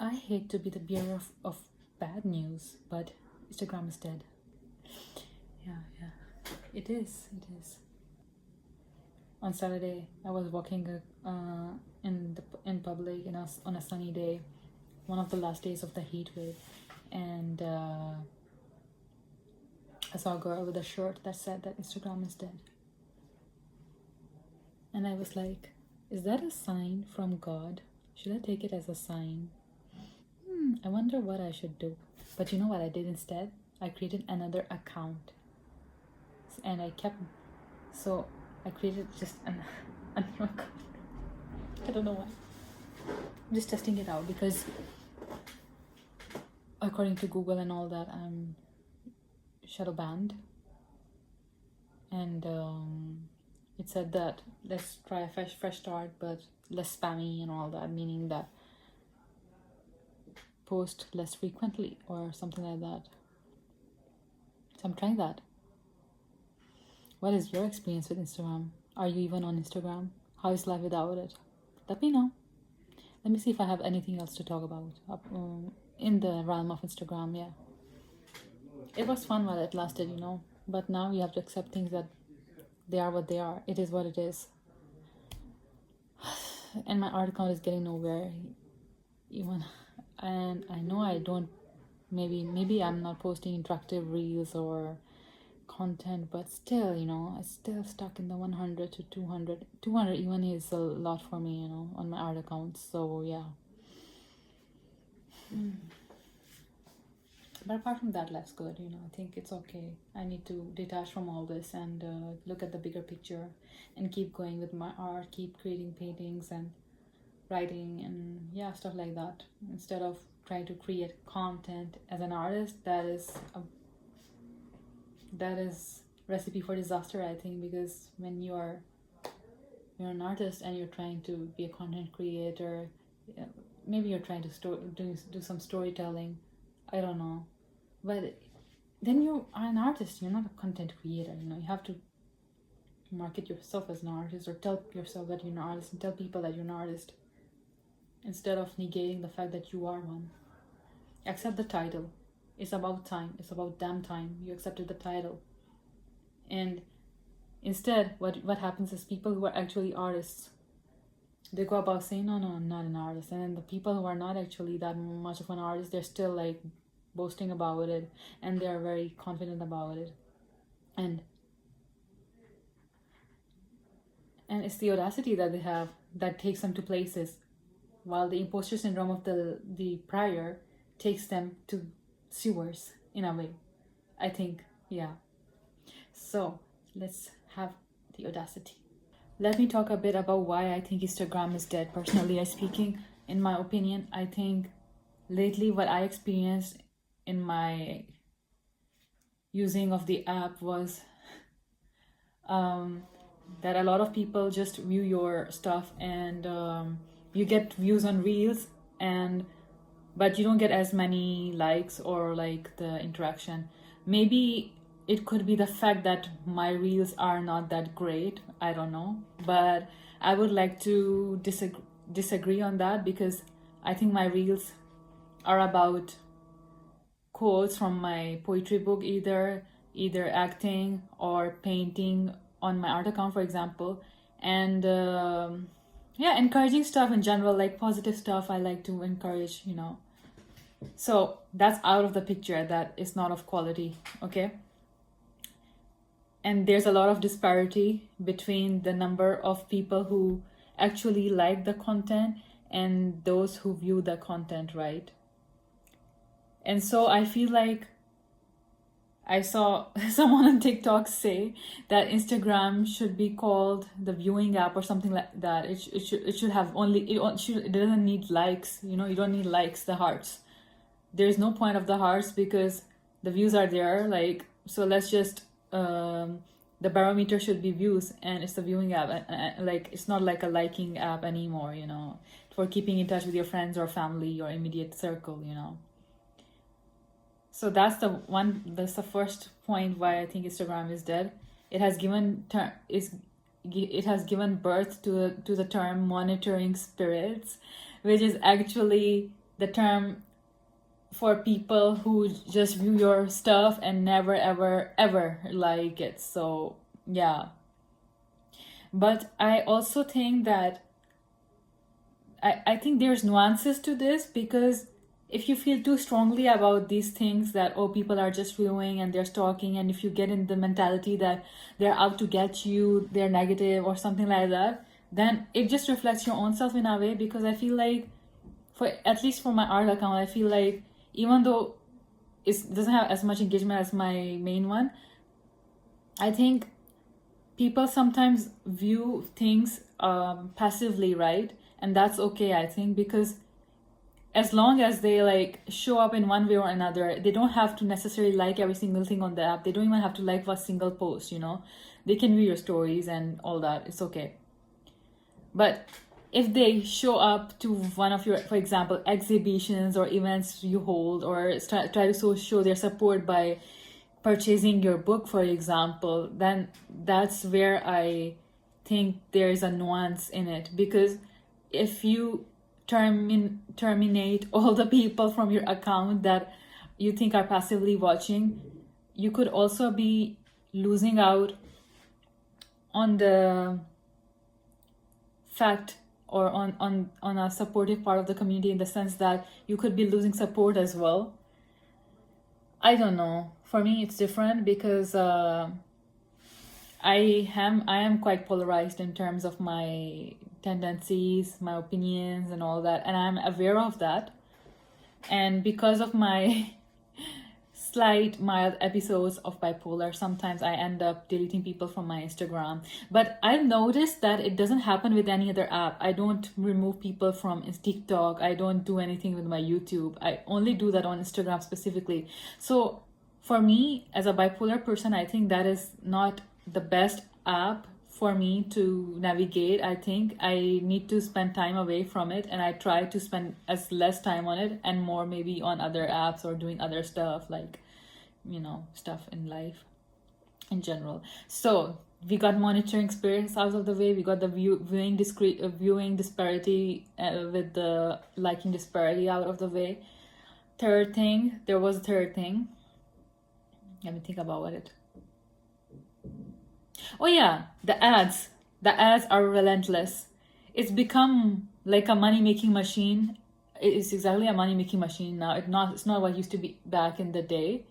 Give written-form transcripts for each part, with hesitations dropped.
I hate to be the bearer of bad news, but Instagram is dead. Yeah. It is. On Saturday, I was walking in public on a sunny day, one of the last days of the heat wave, and I saw a girl with a shirt that said that Instagram is dead. And I was like, is that a sign from God? Should I take it as a sign? I wonder what I should do. But you know what I did instead? I created another account. And I created just another account. I don't know why. I'm just testing it out because according to Google and all that, I'm shadow banned. And it said that let's try a fresh start, but less spammy and all that, meaning that post less frequently or something like that. So I'm trying that. What is your experience with Instagram? Are you even on Instagram? How is life without it? Let me know. Let me see if I have anything else to talk about in the realm of Instagram. Yeah, it was fun while it lasted, but now you have to accept things that they are what they are. It is what it is. And my art account is getting nowhere even. And I know I don't, maybe I'm not posting interactive reels or content, but still, I'm still stuck in the 100 to 200. 200 even is a lot for me, on my art account. So yeah. But apart from that, life's good, I think it's okay. I need to detach from all this and look at the bigger picture and keep going with my art, keep creating paintings and writing and stuff like that, instead of trying to create content as an artist. That is recipe for disaster, I think, because when you're an artist and you're trying to be a content creator, maybe you're trying to do some storytelling, I don't know, but then you are an artist, you're not a content creator. You have to market yourself as an artist, or tell yourself that you're an artist, and tell people that you're an artist, instead of negating the fact that you are one. Accept the title. It's about time. It's about damn time you accepted the title. And instead, what happens is people who are actually artists, they go about saying, no, I'm not an artist. And then the people who are not actually that much of an artist, they're still like boasting about it, and they're very confident about it. And it's the audacity that they have that takes them to places, while the imposter syndrome of the prior takes them to sewers, in a way, I think. Yeah. So let's have the audacity. Let me talk a bit about why I think Instagram is dead. Personally speaking, in my opinion, I think lately what I experienced in my using of the app was that a lot of people just view your stuff, and you get views on reels, but you don't get as many likes or like the interaction. Maybe it could be the fact that my reels are not that great, I don't know, but I would like to disagree on that, because I think my reels are about quotes from my poetry book, either acting or painting on my art account, for example, and encouraging stuff in general, like positive stuff I like to encourage, so that's out of the picture. That is not of quality, okay? And there's a lot of disparity between the number of people who actually like the content and those who view the content, right? And so I feel like I saw someone on TikTok say that Instagram should be called the viewing app or something like that. It should have it doesn't need likes, you don't need likes, the hearts. There's no point of the hearts because the views are there, like, so let's just the barometer should be views, and it's the viewing app, like it's not like a liking app anymore, for keeping in touch with your friends or family or immediate circle, So that's the first point why I think Instagram is dead. It has given birth to the term monitoring spirits, which is actually the term for people who just view your stuff and never ever like it. So yeah, but I also think that I think there's nuances to this, because if you feel too strongly about these things that, oh, people are just viewing and they're stalking, and if you get in the mentality that they're out to get you, they're negative or something like that, then it just reflects your own self in a way. Because I feel like, for at least for my art account, I feel like even though it doesn't have as much engagement as my main one, I think people sometimes view things passively, right? And that's okay, I think, because as long as they like show up in one way or another, they don't have to necessarily like every single thing on the app. They don't even have to like a single post, you know. They can view your stories and all that. It's okay. But if they show up to one of your, for example, exhibitions or events you hold, or try to show their support by purchasing your book, for example, then that's where I think there is a nuance in it. Because if you terminate all the people from your account that you think are passively watching, you could also be losing out on the fact, or on a supportive part of the community, in the sense that you could be losing support as well. I don't know. For me, it's different, because I am quite polarized in terms of my tendencies, my opinions, and all that, and I'm aware of that. And because of my slight mild episodes of bipolar, sometimes I end up deleting people from my Instagram. But I've noticed that it doesn't happen with any other app. I don't remove people from TikTok. I don't do anything with my YouTube. I only do that on Instagram specifically. So for me, as a bipolar person, I think that is not the best app for me to navigate. I think I need to spend time away from it, and I try to spend as less time on it and more maybe on other apps or doing other stuff, like, you know, stuff in life in general. So we got monitoring spirits out of the way. We got the viewing disparity with the liking disparity out of the way. There was a third thing. Let me think about it. Oh yeah, the ads. The ads are relentless. It's become like a money-making machine. It's exactly a money-making machine now. It's not what it used to be back in the day.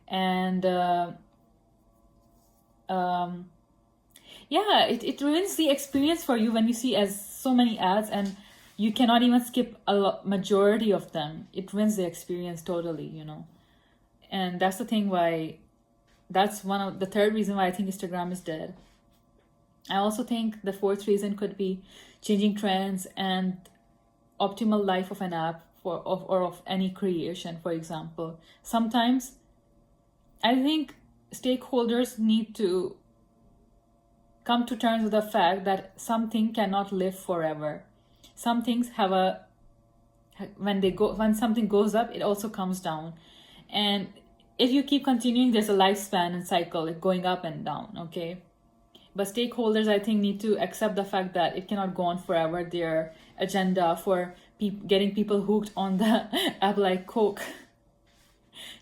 And yeah, it ruins the experience for you when you see as so many ads and you cannot even skip majority of them. It ruins the experience totally, you know. And that's the thing why, that's one of the third reason why I think Instagram is dead. I also think the fourth reason could be changing trends and optimal life of an app or of any creation, for example. Sometimes I think stakeholders need to come to terms with the fact that something cannot live forever. Some things have when something goes up, it also comes down. And if you keep continuing, there's a lifespan and cycle, it going up and down, okay? But stakeholders, I think, need to accept the fact that it cannot go on forever. Their agenda for getting people hooked on the app like Coke,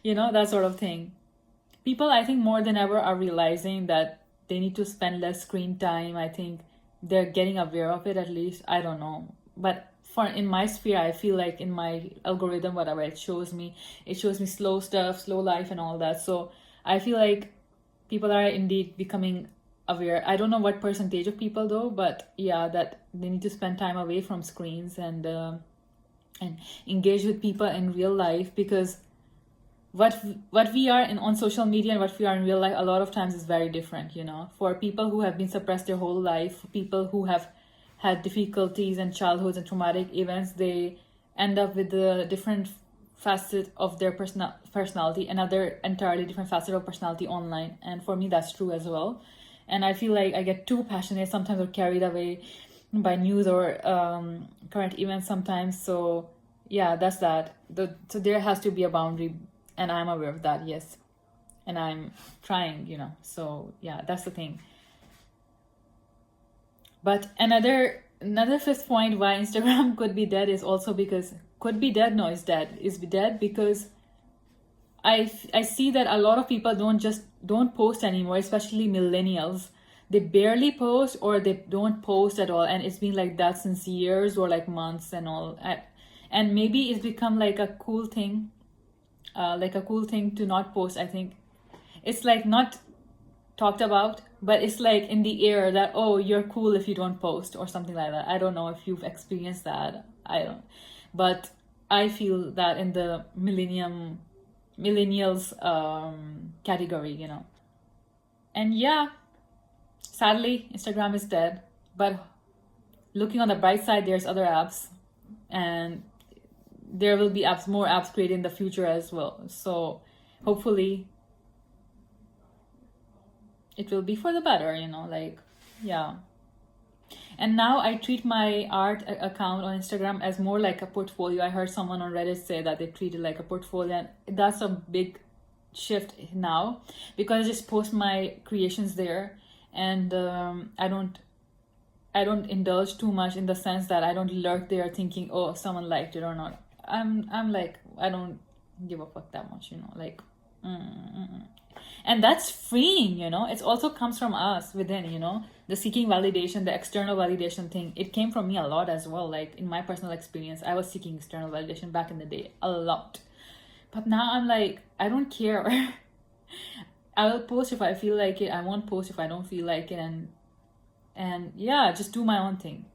you know, that sort of thing. People, I think, more than ever are realizing that they need to spend less screen time. I think they're getting aware of it, at least. I don't know. But in my sphere, I feel like in my algorithm, whatever, it shows me slow stuff, slow life and all that. So I feel like people are indeed becoming aware. I don't know what percentage of people though, but yeah, that they need to spend time away from screens and engage with people in real life, because what we are on social media and what we are in real life a lot of times is very different, you know. For people who have been suppressed their whole life, people who have had difficulties and childhoods and traumatic events, they end up with a different facet of their personality, another entirely different facet of personality online. And for me, that's true as well. And I feel like I get too passionate sometimes, or carried away by news or current events sometimes. So yeah, that's that. So there has to be a boundary, and I'm aware of that, yes. And I'm trying, you know. So yeah, that's the thing. But another Another fifth point why Instagram could be dead is also because could be dead. No, it's dead. It's dead because I see that a lot of people don't post anymore, especially millennials. They barely post or they don't post at all, and it's been like that since years or like months and all. And maybe it's become like a cool thing, to not post. I think it's like not talked about, but it's like in the air that, oh, you're cool if you don't post or something like that. I don't know if you've experienced that. I don't, but I feel that in the millennials category, you know. And yeah, sadly, Instagram is dead, but looking on the bright side, there's other apps, and there will be more apps created in the future as well. So hopefully it will be for the better, you know, like, yeah. And now I treat my art account on Instagram as more like a portfolio. I heard someone on Reddit say that they treat it like a portfolio, and that's a big shift now, because I just post my creations there, and I don't indulge too much, in the sense that I don't lurk there thinking, oh, someone liked it or not. I'm like, I don't give a fuck that much, you know, like. And that's freeing, you know. It also comes from us within, you know, the seeking validation, the external validation thing. It came from me a lot as well. Like in my personal experience, I was seeking external validation back in the day a lot, but now I'm like, I don't care. I will post if I feel like it. I won't post if I don't feel like it. And yeah, just do my own thing.